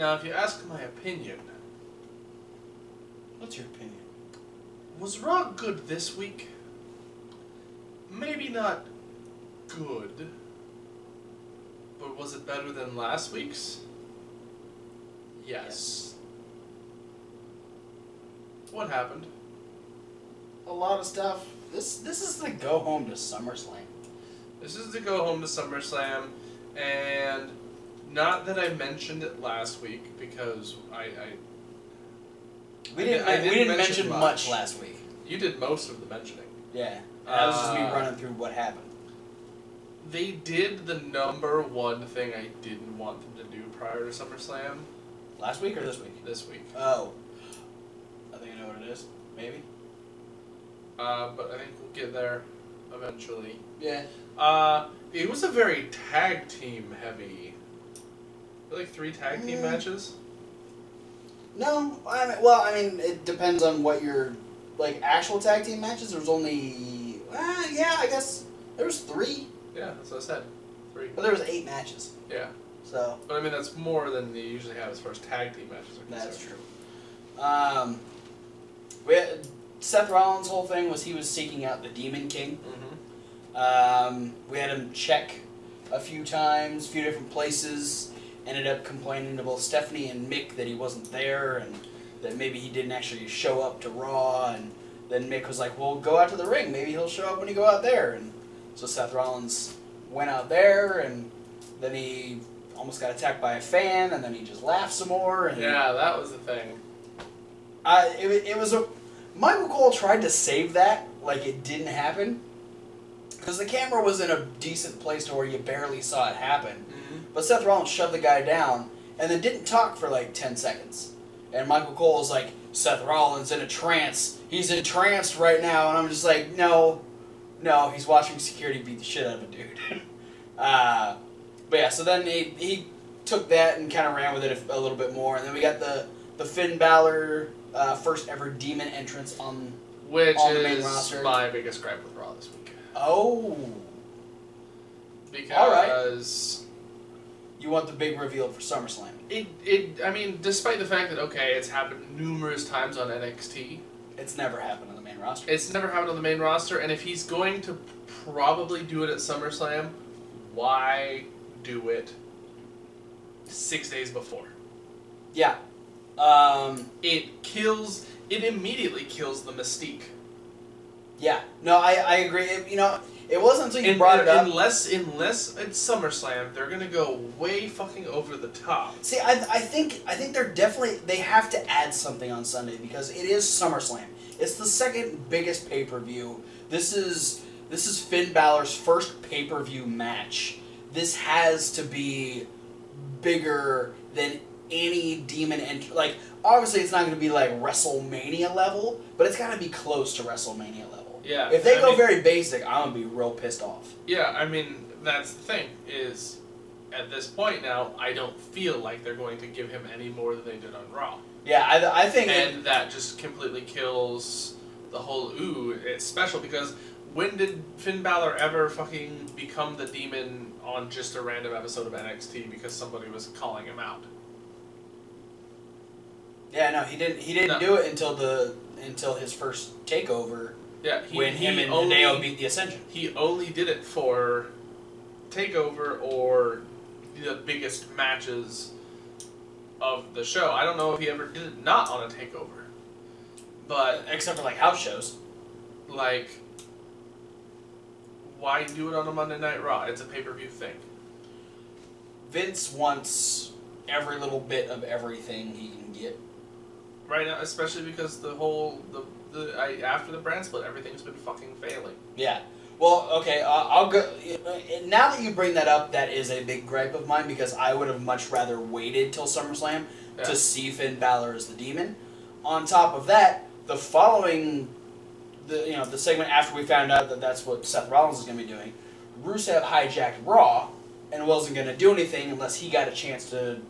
Now, if you ask my opinion... What's your opinion? Was Raw good this week? Maybe not good. But was it better than last week's? Yes. What happened? A lot of stuff. This is the go home to SummerSlam. This is the go home to SummerSlam, and not that I mentioned it last week because we didn't mention much last week. You did most of the mentioning. Yeah, that was just me running through what happened. They did the #1 thing I didn't want them to do prior to SummerSlam. Last week or this week? This week. Oh. I think I know what it is. Maybe. But I think we'll get there eventually. Yeah. It was a very tag team heavy. Like 3 tag team matches. No, I mean, it depends on what your actual tag team matches. There was only, yeah, I guess there was 3. Yeah, that's what I said. 3. But there was 8 matches. Yeah. So. But I mean, that's more than they usually have as far as tag team matches are concerned. That's true. Seth Rollins' whole thing was he was seeking out the Demon King. Mm-hmm. We had him check a few times, a few different places. Ended up complaining to both Stephanie and Mick that he wasn't there and that maybe he didn't actually show up to Raw. And then Mick was like, well, go out to the ring. Maybe he'll show up when you go out there. And so Seth Rollins went out there, and then he almost got attacked by a fan, and then he just laughed some more. And yeah, that was the thing. It was a... Michael Cole tried to save that like it didn't happen. Because the camera was in a decent place to where you barely saw it happen. Mm-hmm. But Seth Rollins shoved the guy down and then didn't talk for like 10 seconds. And Michael Cole was like, Seth Rollins in a trance. He's entranced right now. And I'm just like, no, he's watching security beat the shit out of a dude. But yeah, so then he took that and kind of ran with it a little bit more. And then we got the Finn Balor first ever demon entrance on the main roster. My biggest gripe with Raw this week. Oh. Because... All right. You want the big reveal for SummerSlam. I mean, despite the fact that, okay, it's happened numerous times on NXT. It's never happened on the main roster. It's never happened on the main roster, and if he's going to probably do it at SummerSlam, why do it 6 days before? Yeah. It immediately kills the mystique. Yeah. No, I agree. It wasn't until you brought it up. Unless it's SummerSlam, they're gonna go way fucking over the top. See, I think they're definitely, they have to add something on Sunday because it is SummerSlam. It's the second biggest pay-per-view. This is Finn Balor's first pay-per-view match. This has to be bigger than any demon like, obviously it's not going to be like WrestleMania level, but it's got to be close to WrestleMania level. Yeah. If they go very basic, I'm going to be real pissed off. Yeah, I mean, that's the thing, is at this point now, I don't feel like they're going to give him any more than they did on Raw. Yeah, I think... And that just completely kills the whole, ooh, it's special, because when did Finn Balor ever fucking become the demon on just a random episode of NXT because somebody was calling him out? Yeah, no, he didn't do it until his first takeover. Yeah, when him and Hideo beat the Ascension. He only did it for takeover or the biggest matches of the show. I don't know if he ever did it not on a takeover. But except for like house shows. Like, why do it on a Monday Night Raw? It's a pay-per-view thing. Vince wants every little bit of everything he can get. Right now, especially because after the brand split, everything's been fucking failing. Yeah. Well, okay, I'll go... Now that you bring that up, that is a big gripe of mine, because I would have much rather waited till SummerSlam to see Finn Balor as the Demon. On top of that, the following... the segment after we found out that that's what Seth Rollins is going to be doing, Rusev hijacked Raw and wasn't going to do anything unless he got a chance to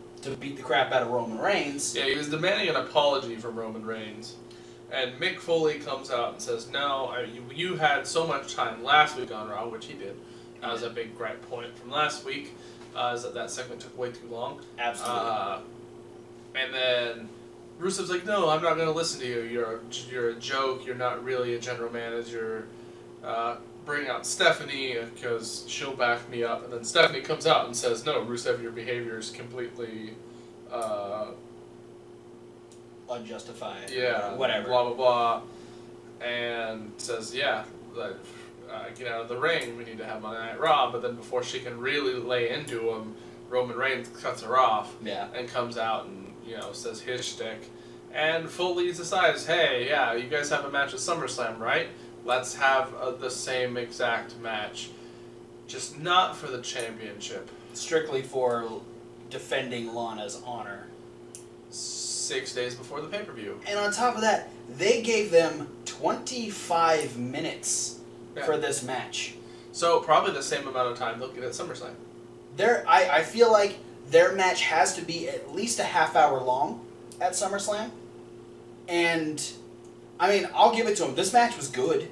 beat the crap out of Roman Reigns. Yeah, he was demanding an apology from Roman Reigns. And Mick Foley comes out and says, no, you had so much time last week on Raw, which he did. That was a big gripe point from last week, is that segment took way too long. Absolutely. And then Rusev's like, no, I'm not going to listen to you. You're a joke. You're not really a general manager. Bring out Stephanie because she'll back me up. And then Stephanie comes out and says, no, Rusev, your behavior is completely... unjustified. Yeah. Whatever. Blah, blah, blah. And says, yeah, get out of the ring. We need to have Monday Night Raw. But then before she can really lay into him, Roman Reigns cuts her off. Yeah. And comes out and, says his shtick. And fully decides, hey, yeah, you guys have a match at SummerSlam, right? Let's have the same exact match. Just not for the championship. Strictly for defending Lana's honor. 6 days before the pay-per-view. And on top of that, they gave them 25 minutes for this match. So probably the same amount of time they'll get at SummerSlam. I feel like their match has to be at least a half hour long at SummerSlam. And, I mean, I'll give it to them. This match was good.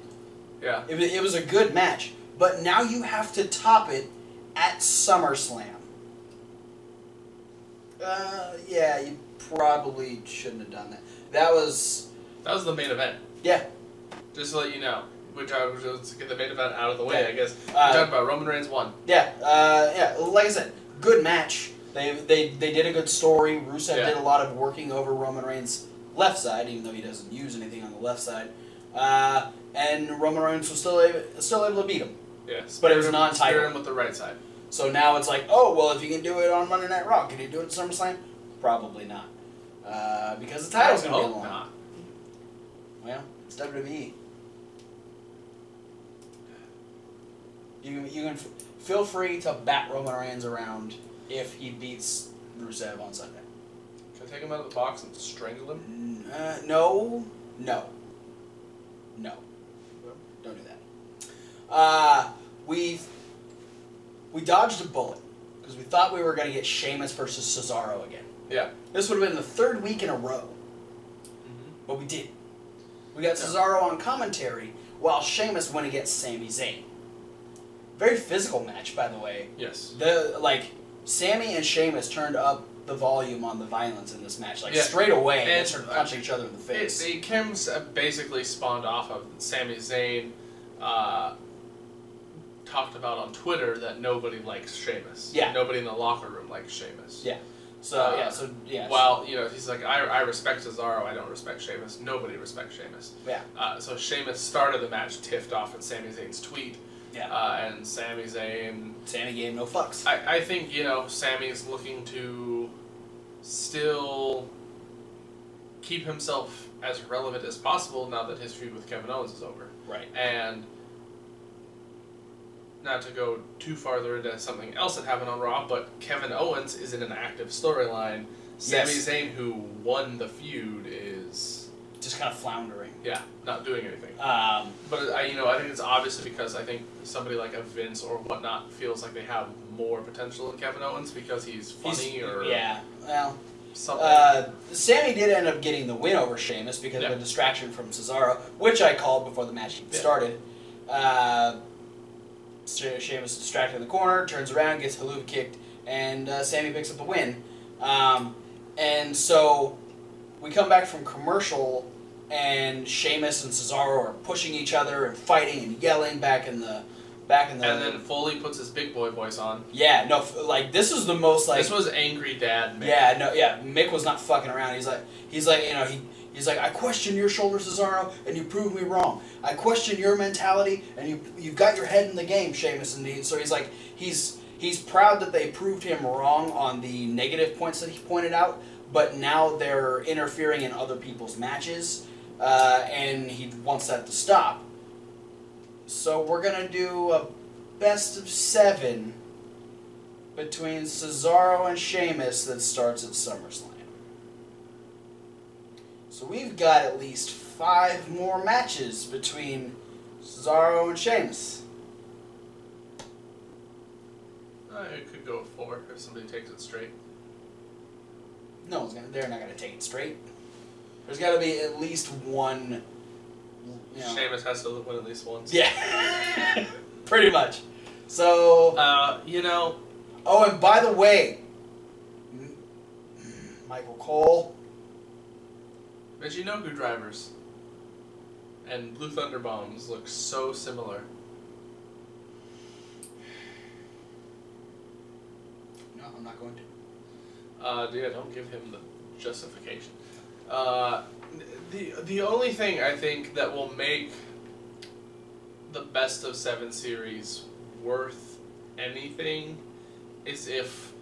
Yeah. It was a good match. But now you have to top it at SummerSlam. Yeah, you probably shouldn't have done that. That was the main event. Yeah. Just to let you know. Which I was just to get the main event out of the way, Yeah. I guess. We're talking about Roman Reigns won. Yeah. Like I said, good match. They did a good story. Rusev did a lot of working over Roman Reigns' left side, even though he doesn't use anything on the left side. And Roman Reigns was still able to beat him. Yes. But it was non-title. Spear him with the right side. So now it's like, oh, well, if you can do it on Monday Night Raw, can you do it at SummerSlam? Probably not. Because the title's going to be on the line. Well, it's WWE. You can feel free to bat Roman Reigns around if he beats Rusev on Sunday. Can I take him out of the box and strangle him? No. Don't do that. We dodged a bullet because we thought we were going to get Sheamus versus Cesaro again. Yeah. This would have been the third week in a row. But we did. We got Cesaro on commentary while Sheamus went against Sami Zayn. Very physical match, by the way. Yes. Sami and Sheamus turned up the volume on the violence in this match, straight away, and they started punching each other in the face. The Kims basically spawned off of Sami Zayn talked about on Twitter that nobody likes Sheamus. Yeah. Nobody in the locker room likes Sheamus. Yeah. While, he's like, I respect Cesaro, I don't respect Sheamus. Nobody respects Sheamus. Yeah. So Sheamus started the match, tiffed off at Sami Zayn's tweet. Yeah. And Sami Zayn... Sami gave no fucks. I think, Sami's looking to still keep himself as relevant as possible now that his feud with Kevin Owens is over. Right. And not to go too farther into something else that happened on Raw, but Kevin Owens is in an active storyline. Sami Zayn, who won the feud, is... just kind of floundering. Yeah, not doing anything. But I think it's obviously because I think somebody like a Vince or whatnot feels like they have more potential than Kevin Owens because he's funny something. Sami did end up getting the win over Sheamus because of a distraction from Cesaro, which I called before the match even started. Sheamus distracted in the corner, turns around, gets Haluva kicked, and Sami picks up the win. And so we come back from commercial, and Sheamus and Cesaro are pushing each other and fighting and yelling back in the. And then Foley puts his big boy voice on. Yeah, no, this is the most This was angry dad Mick. Mick was not fucking around. He's like, I question your shoulder, Cesaro, and you prove me wrong. I question your mentality, and you've got your head in the game, Sheamus. And so he's proud that they proved him wrong on the negative points that he pointed out, but now they're interfering in other people's matches, and he wants that to stop. So we're going to do a best of 7 between Cesaro and Sheamus that starts at SummerSlam. So we've got at least 5 more matches between Cesaro and Sheamus. It could go 4 if somebody takes it straight. They're not going to take it straight. There's got to be at least one... Sheamus has to win at least once. Yeah. Pretty much. So... Oh, and by the way... Michael Cole. Michinoku drivers and Blue Thunder bombs look so similar. No, I'm not going to. Yeah, don't give him the justification. The only thing I think that will make the best of 7 series worth anything is if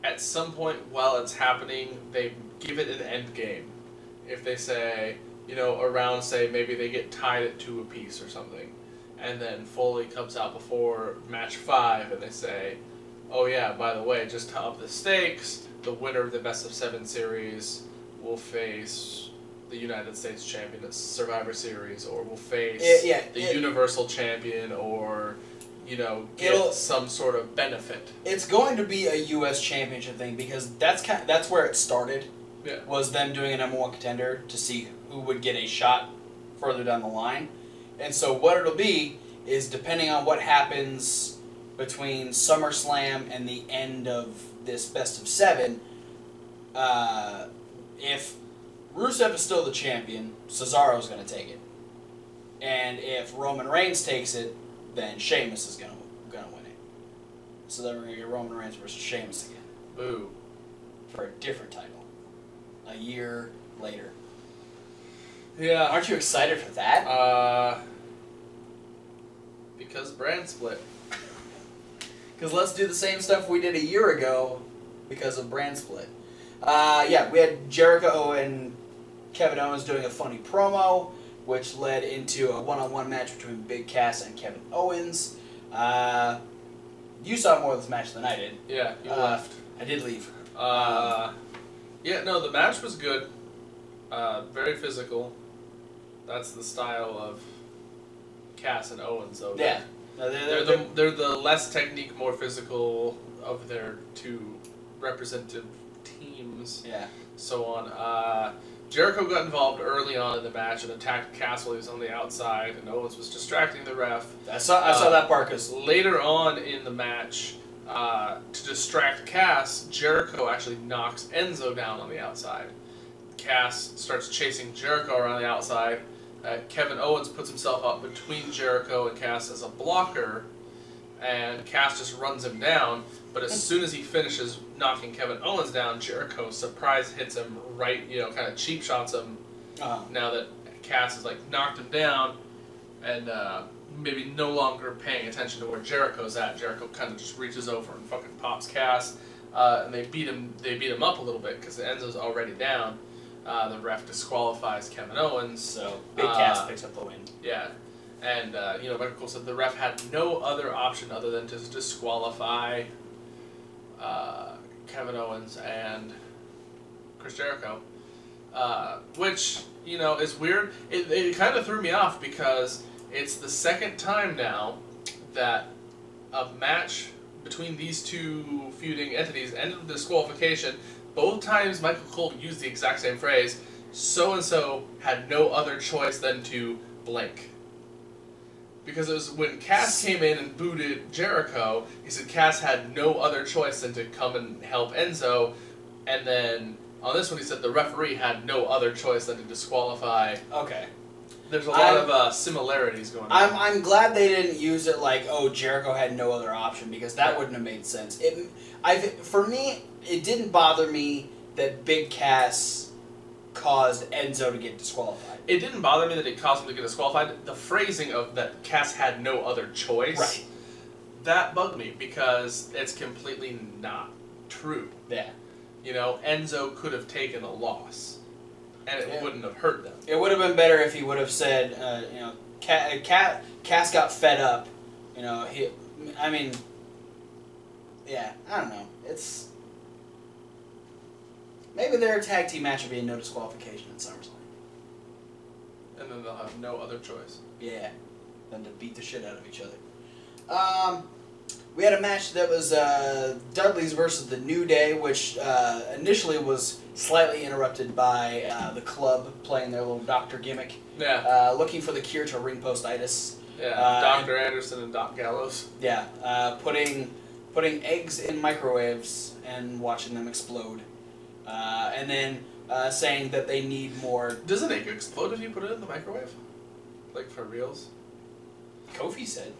at some point while it's happening they give it an end game. If they say, around, say, maybe they get tied at 2 apiece or something, and then Foley comes out before match 5 and they say, oh yeah, by the way, just to up the stakes, the winner of the best of 7 series will face the United States champion at Survivor Series, or will face the Universal champion, or get some sort of benefit. It's going to be a U.S. championship thing because that's where it started. Yeah. Was them doing a #1 contender to see who would get a shot further down the line. And so what it'll be is, depending on what happens between SummerSlam and the end of this best of 7, if Rusev is still the champion, Cesaro's going to take it. And if Roman Reigns takes it, then Sheamus is going to win it. So then we're going to get Roman Reigns versus Sheamus again. Boo. For a different title. A year later. Yeah. Aren't you excited for that? Because brand split. Because let's do the same stuff we did a year ago because of brand split. Yeah, we had Jericho and Kevin Owens doing a funny promo, which led into a one-on-one match between Big Cass and Kevin Owens. You saw more of this match than I did. Yeah, you left. I did leave. Yeah, no, the match was good. Very physical. That's the style of Cass and Owens, though. Yeah. They're the less technique, more physical of their 2 representative teams. Yeah. So on. Jericho got involved early on in the match and attacked Cass while he was on the outside, and Owens was distracting the ref. I saw that part because later on in the match, to distract Cass, Jericho actually knocks Enzo down on the outside. Cass starts chasing Jericho around the outside. Kevin Owens puts himself up between Jericho and Cass as a blocker, and Cass just runs him down. But as soon as he finishes knocking Kevin Owens down, Jericho surprise hits him right, kind of cheap shots him. Now that Cass has knocked him down, and maybe no longer paying attention to where Jericho's at. Jericho kind of just reaches over and fucking pops Cass, and they beat him up a little bit because Enzo's already down. The ref disqualifies Kevin Owens. So Big Cass picks up the win. Yeah. And, Michael Cole said the ref had no other option other than to disqualify Kevin Owens and Chris Jericho. Which, is weird. It kind of threw me off because it's the second time now that a match between these 2 feuding entities ended with disqualification. Both times Michael Cole used the exact same phrase, so-and-so had no other choice than to blank. Because it was when Cass came in and booted Jericho, he said Cass had no other choice than to come and help Enzo, and then on this one he said the referee had no other choice than to disqualify. Okay. There's a lot of similarities going on. I'm glad they didn't use it like, oh, Jericho had no other option, because that wouldn't have made sense. For me, it didn't bother me that Big Cass caused Enzo to get disqualified. It didn't bother me that it caused him to get disqualified. The phrasing of that Cass had no other choice, right, that bugged me because it's completely not true. Yeah. Enzo could have taken a loss, and it wouldn't have hurt them. It would have been better if he would have said, Cass got fed up. Yeah, I don't know. It's... Maybe their tag team match would be a no disqualification in SummerSlam. And then they'll have no other choice. Yeah, than to beat the shit out of each other. We had a match that was Dudley's versus the New Day, which initially was slightly interrupted by the club playing their little doctor gimmick. Yeah. Looking for the cure to ring post-itis. Yeah, Dr. Anderson and Doc Gallows. Yeah, putting eggs in microwaves and watching them explode. and then saying that they need more. Doesn't it explode if you put it in the microwave? Like for reals? Kofi said.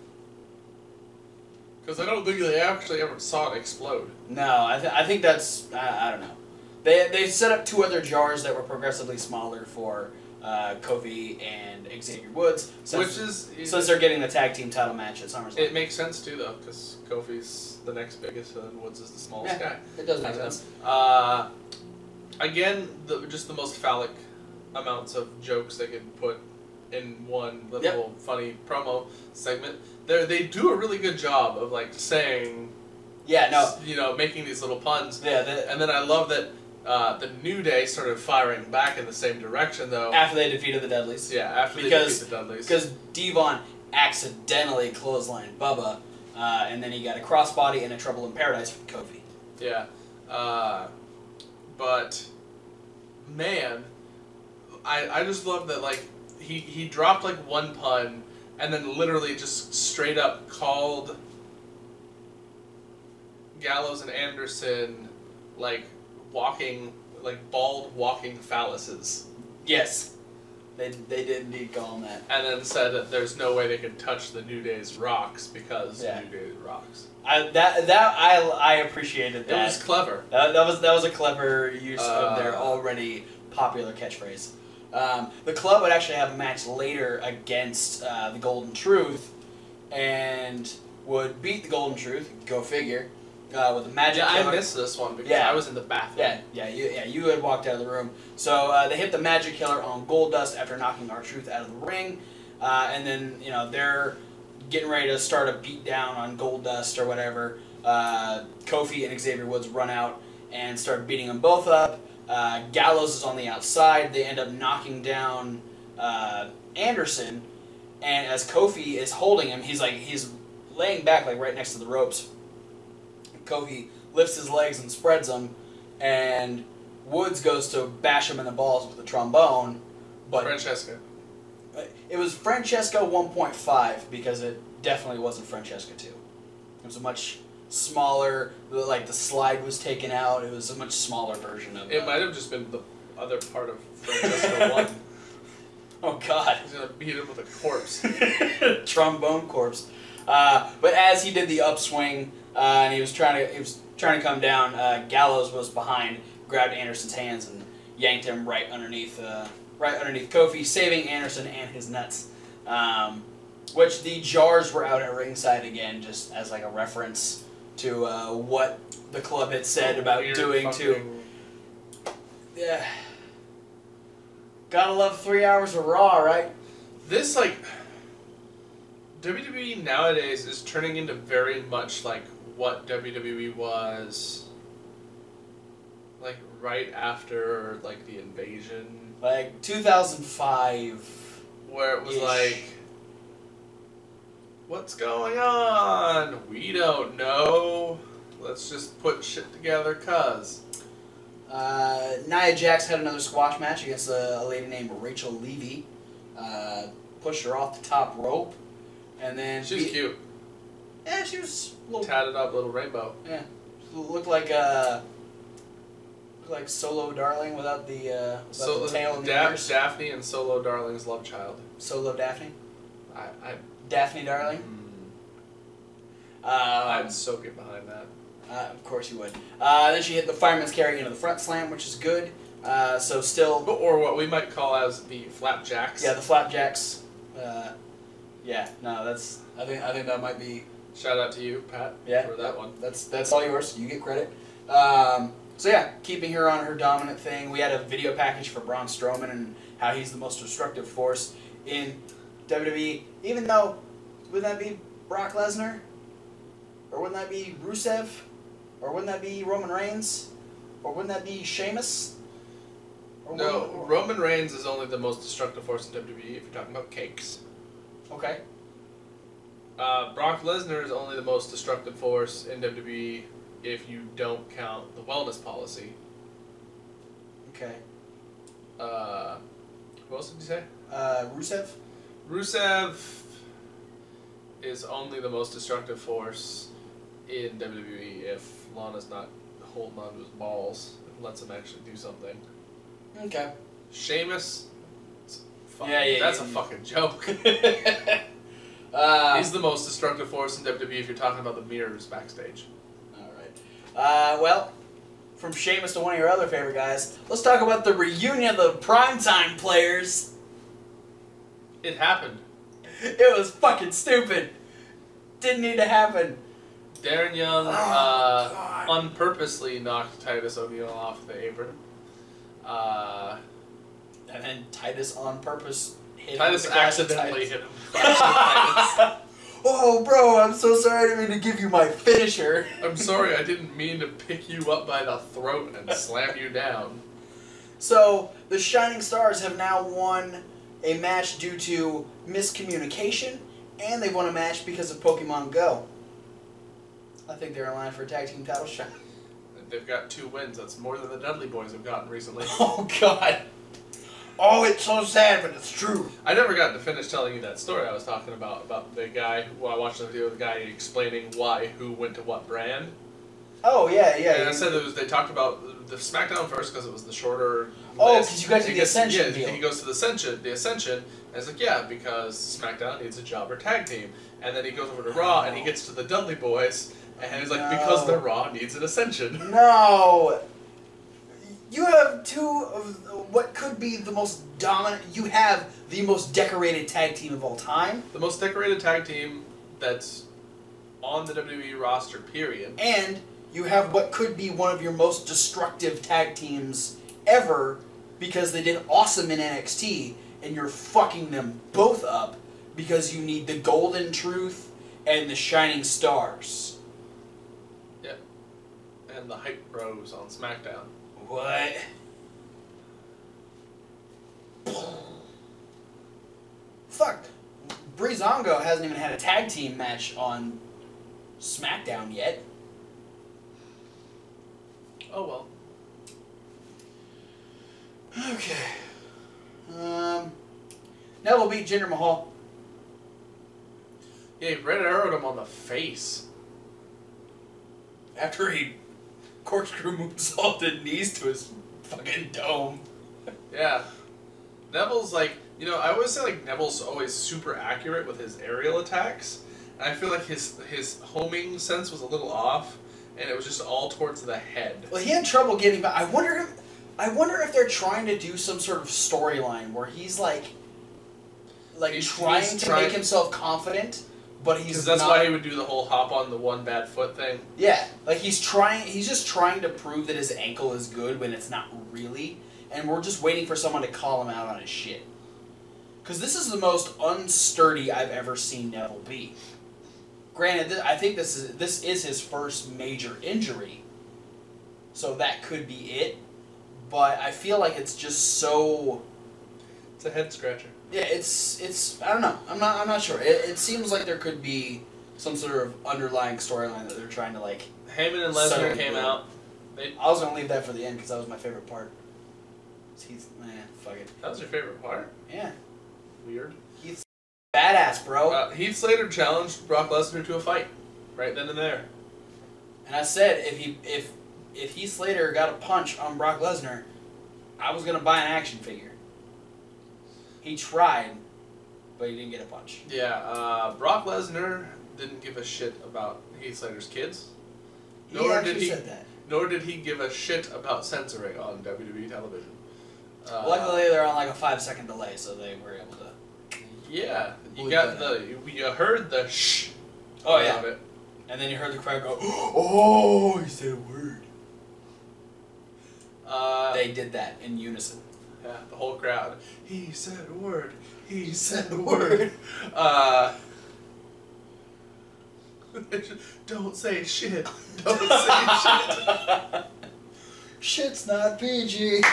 Because I don't think they actually ever saw it explode. No, I think that's I don't know. They set up 2 other jars that were progressively smaller for Kofi and Xavier Woods, since they're getting the tag team title match at SummerSlam. It makes sense too, though, because Kofi's the next biggest and Woods is the smallest guy. It does make sense. Again, just the most phallic amounts of jokes they could put in one little funny promo segment. They do a really good job of like saying, making these little puns. Yeah, and then I love that the New Day started firing back in the same direction though. After they defeated the Dudleys. Yeah, after they defeated the Dudleys. Because Devon accidentally clotheslined Bubba, and then he got a crossbody and a Trouble in Paradise from Kofi. Yeah, but man, I just love that like he dropped like one pun and then literally just straight up called Gallows and Anderson like bald walking phalluses. Yes. They did indeed call him that. And then said that there's no way they could touch the New Day's rocks because New Day rocks. I appreciated that. It was clever. That was a clever use of their already popular catchphrase. The club would actually have a match later against the Golden Truth, and would beat the Golden Truth. Go figure. With a magic killer. I missed this one because I was in the bathroom. You had walked out of the room. So they hit the magic killer on Goldust after knocking R-Truth out of the ring, and then they're getting ready to start a beat down on Goldust or whatever. Kofi and Xavier Woods run out and start beating them both up. Gallows is on the outside. They end up knocking down Anderson, and as Kofi is holding him, he's laying back like right next to the ropes. Kofi lifts his legs and spreads them, and Woods goes to bash him in the balls with a trombone. But Francesca. It was Francesca 1.5 because it definitely wasn't Francesca 2. It was a much smaller, like the slide was taken out. It was a much smaller version of it. It might have just been the other part of Francesca 1. Oh God. He's going to beat him with a corpse. Trombone corpse. But as he did the upswing, and he was trying to come down, Gallows was behind, grabbed Anderson's hands and yanked him right underneath Kofi, saving Anderson and his nuts. Which the jars were out at ringside again, just as like a reference to what the club had said about doing to. Yeah. Gotta love 3 hours of Raw, right? This WWE nowadays is turning into very much like what WWE was like right after like the invasion. Like 2005. Where it was like, what's going on? We don't know. Let's just put shit together, cuz. Nia Jax had another squash match against a lady named Rachel Levy. Pushed her off the top rope. And then she was cute. Yeah, she was a little tatted up little rainbow. Yeah, looked like Solo Darling without the tail and the ears. Daphne and Solo Darling's love child. Solo Daphne. Daphne Darling. I'd so get behind that. Of course you would. Then she hit the fireman's carry into the front slam, which is good. So still, or what we might call as the flapjacks. Yeah, the flapjacks. Yeah, no, that's. I think that might be. Shout out to you, Pat. Yeah, for that one. That's all yours. You get credit. So yeah, keeping her on her dominant thing. We had a video package for Braun Strowman and how he's the most destructive force in WWE. Even though, wouldn't that be Brock Lesnar? Or wouldn't that be Rusev? Or wouldn't that be Roman Reigns? Or wouldn't that be Sheamus? No, Roman Reigns is only the most destructive force in WWE if you're talking about cakes. Okay. Brock Lesnar is only the most destructive force in WWE if you don't count the wellness policy. Okay. Who else did you say? Rusev? Rusev is only the most destructive force in WWE if Lana's not holding onto his balls. It lets him actually do something. Okay. Sheamus, that's a fucking joke. He's the most destructive force in WWE if you're talking about the mirrors backstage. Alright. Well, from Sheamus to one of your other favorite guys, let's talk about the reunion of the primetime players. It happened. It was fucking stupid. Didn't need to happen. Darren Young unpurposely knocked Titus O'Neil off the apron. And then Titus on purpose hit Titus him. accidentally hit him. Oh, bro, I'm so sorry. I didn't mean to give you my finisher. I'm sorry, I didn't mean to pick you up by the throat and slam you down. So, the Shining Stars have now won a match due to miscommunication, and they've won a match because of Pokemon Go. I think they're in line for a tag team title shot. They've got 2 wins. That's more than the Dudley Boys have gotten recently. Oh, God. Oh, it's so sad, but it's true. I never got to finish telling you that story I was talking about the guy who I watched the video of the guy explaining who went to what brand. Oh, yeah. And I said they talked about the SmackDown first because it was the shorter. Oh, because you got to the Ascension deal. He goes to the Ascension, and it's like, yeah, because SmackDown needs a jobber tag team. And then he goes over to Raw, and he gets to the Dudley Boys, and he's like, because the Raw needs an Ascension. No! You have 2 of what could be the most dominant... You have the most decorated tag team of all time. The most decorated tag team that's on the WWE roster, period. And you have what could be one of your most destructive tag teams ever because they did awesome in NXT, and you're fucking them both up because you need the Golden Truth and the Shining Stars. Yep. And the Hype Bros on SmackDown. What? Fuck. Breezango hasn't even had a tag team match on SmackDown yet. Oh well. Okay. Neville beat Jinder Mahal. Yeah, he red arrowed him on the face. After he corkscrew moonsaulted knees to his fucking dome. Yeah. Neville's like, I always say like Neville's always super accurate with his aerial attacks. And I feel like his homing sense was a little off, and it was just all towards the head. Well, he had trouble getting back. I wonder if they're trying to do some sort of storyline where he's trying to make himself confident, but he's because that's why he would do the whole hop on the one bad foot thing. Yeah, like he's just trying to prove that his ankle is good when it's not really, and we're just waiting for someone to call him out on his shit. Because this is the most unsturdy I've ever seen Neville be. Granted, I think this is his first major injury, so that could be it. But I feel like it's just so. It's a head scratcher. Yeah, it's I don't know. I'm not sure. It seems like there could be some sort of underlying storyline that they're trying to like. Heyman and Lesnar came out. I was gonna leave that for the end because that was my favorite part. Fuck it. That was your favorite part? Yeah. Weird. Heath badass, bro. Heath Slater challenged Brock Lesnar to a fight, right then and there. And I said if Heath Slater got a punch on Brock Lesnar, I was gonna buy an action figure. He tried, but he didn't get a punch. Yeah, Brock Lesnar didn't give a shit about Heath Slater's kids. He actually said that. Nor did he give a shit about censoring on WWE television. Luckily, they're on like a 5-second delay, so they were able to. Yeah, you heard the shh. Oh yeah. It. And then you heard the crowd go, "Oh, he said a word." They did that in unison. Yeah, the whole crowd. He said a word. He said a word. Don't say shit. Don't say shit. Shit's not PG.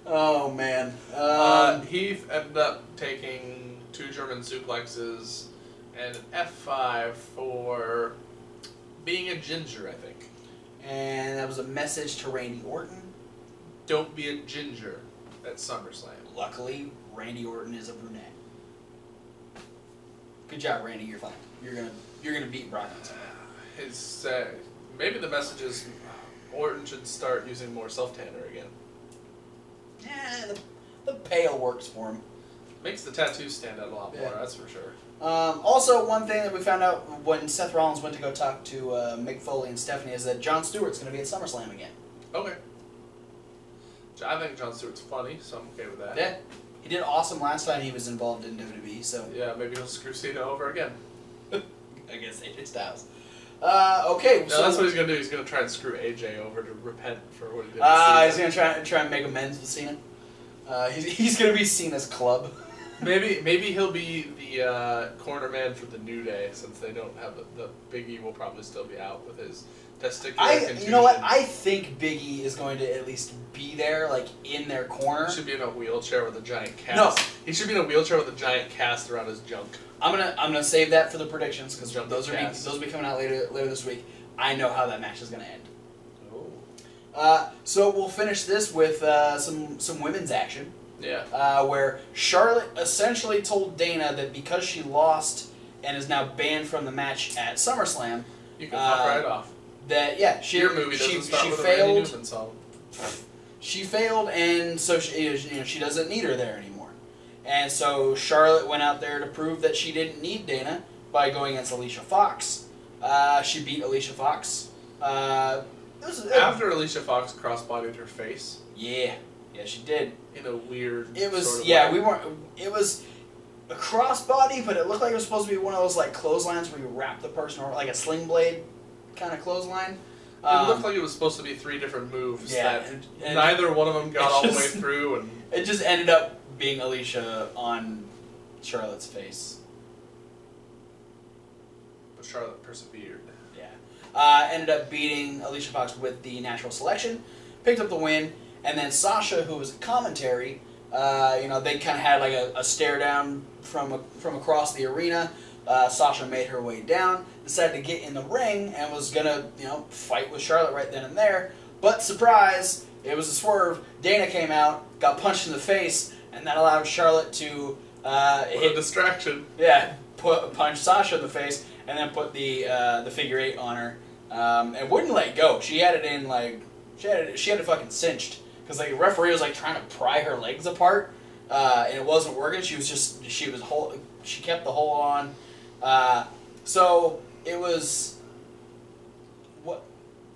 Oh man. Heath ended up taking 2 German suplexes and an F5 for being a ginger, I think. And that was a message to Randy Orton. Don't be a ginger at SummerSlam. Luckily, Randy Orton is a brunette. Good job, Randy. You're fine. You're gonna beat Brock. Maybe the message is Orton should start using more self-tanner again. Yeah, the pale works for him. Makes the tattoos stand out a lot more, that's for sure. Also, one thing that we found out when Seth Rollins went to go talk to Mick Foley and Stephanie is that Jon Stewart's going to be at SummerSlam again. Okay. I think Jon Stewart's funny, so I'm okay with that. Yeah. He did awesome last time he was involved in WWE, so... Yeah, maybe he'll screw Cena over again. Against AJ Styles. Okay, no, so... that's what he's going to do. He's going to try and screw AJ over to repent for what he did. He's going to try and make amends with Cena. He's going to be Cena's club. Maybe he'll be the corner man for the New Day, since they don't have the Big E will probably still be out with his testicular contusion. You know what? I think Big E is going to at least be there, like in their corner. He should be in a wheelchair with a giant cast. No, he should be in a wheelchair with a giant cast around his junk. I'm gonna save that for the predictions because those will be coming out later this week. I know how that match is gonna end. Oh. So we'll finish this with some women's action. Yeah. Where Charlotte essentially told Dana that because she lost and is now banned from the match at SummerSlam, you can hop right off. That she failed. She failed, and so she doesn't need her there anymore. And so Charlotte went out there to prove that she didn't need Dana by going against Alicia Fox. She beat Alicia Fox. After Alicia Fox crossbodied her face. Yeah, she did. In a weird. It was sort of we weren't. It was a crossbody, but it looked like it was supposed to be one of those like clotheslines where you wrap the person over, like a sling blade kind of clothesline. It looked like it was supposed to be 3 different moves that and neither one of them got all the way through, and it just ended up being Alicia on Charlotte's face. But Charlotte persevered. Yeah. Ended up beating Alicia Fox with the natural selection, picked up the win, and then Sasha, who was at commentary, they kind of had like a stare down from across the arena. Sasha made her way down, decided to get in the ring, and was gonna, fight with Charlotte right then and there. But surprise, it was a swerve. Dana came out, got punched in the face, and that allowed Charlotte to hit a distraction. Yeah, punch Sasha in the face, and then put the figure 8 on her, and wouldn't let go. She had it in like she had it fucking cinched because like the referee was like trying to pry her legs apart, and it wasn't working. She kept the hold on. So it was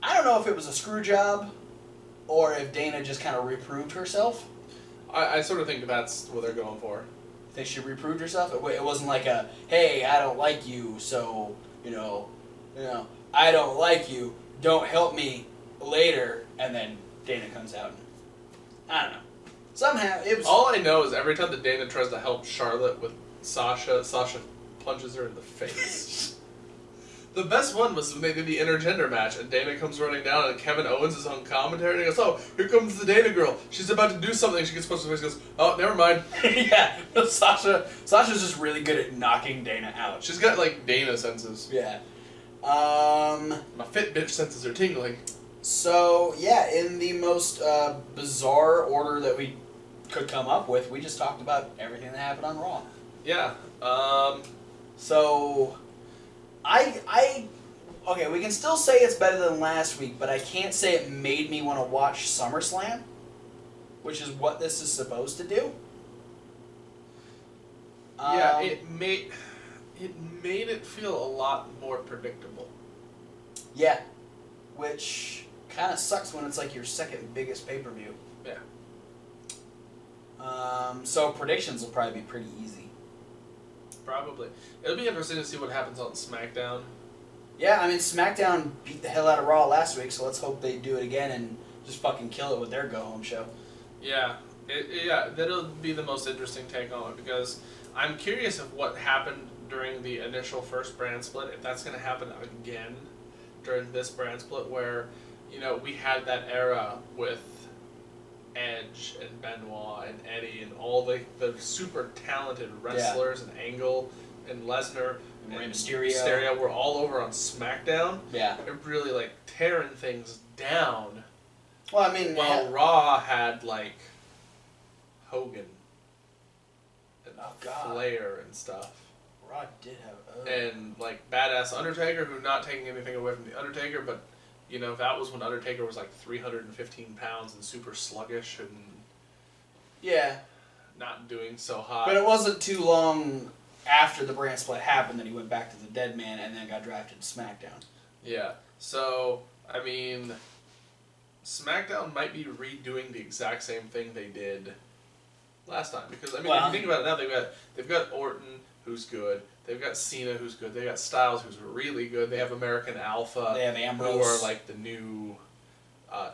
I don't know if it was a screw job or if Dana just kind of reproved herself. I sort of think that's what they're going for. Think she reproved herself? It wasn't like a, hey, I don't like you, so, I don't like you, don't help me later, and then Dana comes out and, I don't know. Somehow, it was... All I know is every time that Dana tries to help Charlotte with Sasha punches her in the face. The best one was when they did the intergender match, and Dana comes running down, and Kevin Owens is on commentary, and he goes, "Oh, here comes the Dana girl. She's about to do something." She gets punched in the face, and goes, "Oh, never mind." Yeah, Sasha's just really good at knocking Dana out. She's got, like, Dana senses. Yeah. My Fitbit senses are tingling. So, yeah, in the most bizarre order that we could come up with, we just talked about everything that happened on Raw. Yeah. So... okay, we can still say it's better than last week, but I can't say it made me want to watch SummerSlam, which is what this is supposed to do. Yeah, it made it feel a lot more predictable. Yeah, which kind of sucks when it's like your second biggest pay-per-view. Yeah. So predictions will probably be pretty easy. Probably. It'll be interesting to see what happens on SmackDown. Yeah, I mean, SmackDown beat the hell out of Raw last week, so let's hope they do it again and just fucking kill it with their go-home show. Yeah. That'll be the most interesting take on it, because I'm curious of what happened during the initial first brand split, if that's going to happen again during this brand split, where, we had that era with Edge and Benoit and Eddie and all the super talented wrestlers, and Angle and Lesnar and Rey Mysterio were all over on SmackDown. Yeah. And really like tearing things down. Well, I mean, while Raw had like Hogan and Flair and stuff. Raw did have and like badass Undertaker, who not taking anything away from the Undertaker, but You know, that was when Undertaker was like 315 pounds and super sluggish and not doing so hot. But it wasn't too long after the brand split happened that he went back to the Dead Man and then got drafted to SmackDown. Yeah. So, I mean, SmackDown might be redoing the exact same thing they did last time. Because, I mean, if you think about it now, they've got Orton, who's good. They've got Cena, who's good. They've got Styles, who's really good. They have American Alpha. They have Ambrose. Who are like the new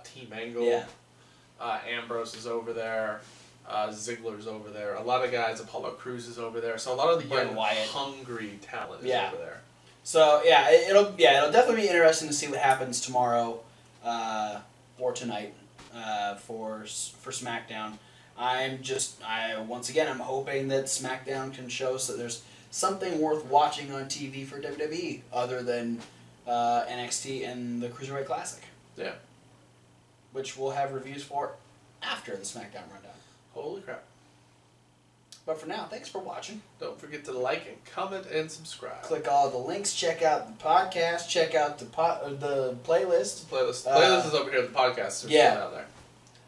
Team Angle. Yeah. Ambrose is over there. Ziggler's over there. A lot of guys, Apollo Crews is over there. So a lot of the young, hungry talent is over there. So yeah, it'll definitely be interesting to see what happens tomorrow or tonight for SmackDown. Once again, I'm hoping that SmackDown can show us that there's something worth watching on TV for WWE other than NXT and the Cruiserweight Classic. Yeah. Which we'll have reviews for after the SmackDown rundown. Holy crap. But for now, thanks for watching. Don't forget to like and comment and subscribe. Click all the links. Check out the podcast. Check out the playlist. The playlist is over here. The podcast is down there.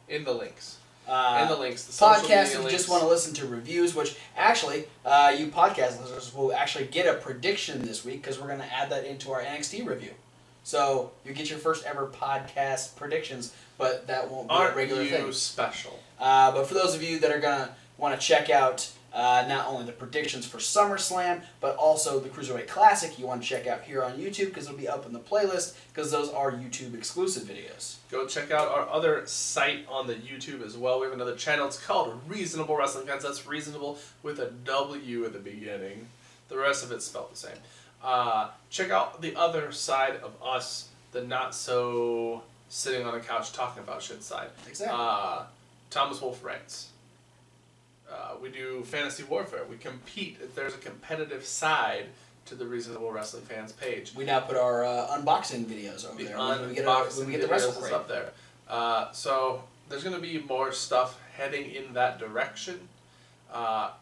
In the links. In the links. The podcast, if you just want to listen to reviews, which actually, you podcast listeners will actually get a prediction this week because we're going to add that into our NXT review. So you get your first ever podcast predictions, but that won't be a regular thing. Aren't you special? But for those of you that are going to want to check out not only the predictions for SummerSlam, but also the Cruiserweight Classic, you want to check out here on YouTube because it'll be up in the playlist because those are YouTube exclusive videos. Go check out our other site on the YouTube as well. We have another channel. It's called Reasonable Wrestling Fans. That's reasonable with a W at the beginning. The rest of it's spelled the same. Check out the other side of us, the not so sitting on a couch talking about shit side. Exactly. Thomas Wolfe Writes. We do fantasy warfare. We compete. There's a competitive side to the Reasonable Wrestling Fans page. We now put our unboxing videos over there when we get the Wrestle Crate up there. So there's going to be more stuff heading in that direction.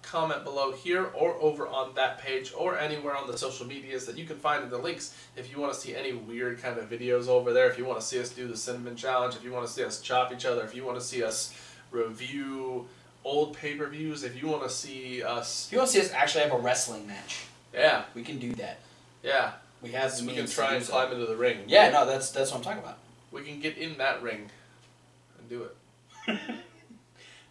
Comment below here or over on that page or anywhere on the social medias that you can find in the links if you want to see any weird kind of videos over there, if you want to see us do the Cinnamon Challenge, if you want to see us chop each other, if you want to see us review old pay-per-views, if you want to see us... If you want to see us actually have a wrestling match. Yeah. We can do that. Yeah. We have the means. We can try and climb into the ring. Yeah, no, that's what I'm talking about. We can get in that ring and do it.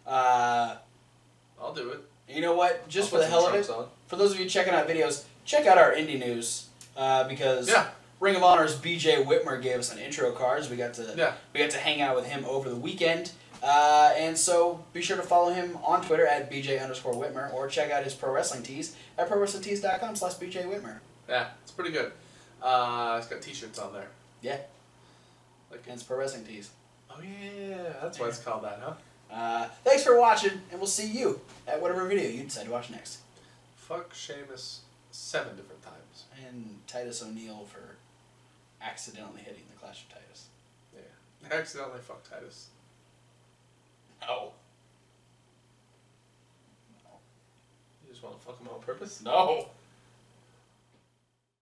I'll do it. You know what? Just for the hell of it, for those of you checking out videos, check out our indie news because Ring of Honor's BJ Whitmer gave us an intro card. We got to hang out with him over the weekend. And so be sure to follow him on Twitter at BJ_Whitmer or check out his pro wrestling tees at prowrestlingtees.com/BJ Whitmer. Yeah, it's pretty good. It's got t-shirts on there. Yeah. And it's pro wrestling tees. Oh yeah, that's why it's called that, huh? Thanks for watching, and we'll see you at whatever video you decide to watch next. Fuck Sheamus 7 different times. And Titus O'Neil for accidentally hitting the Clash of Titus. Yeah. Accidentally fuck Titus. No. You just want to fuck him on purpose? No.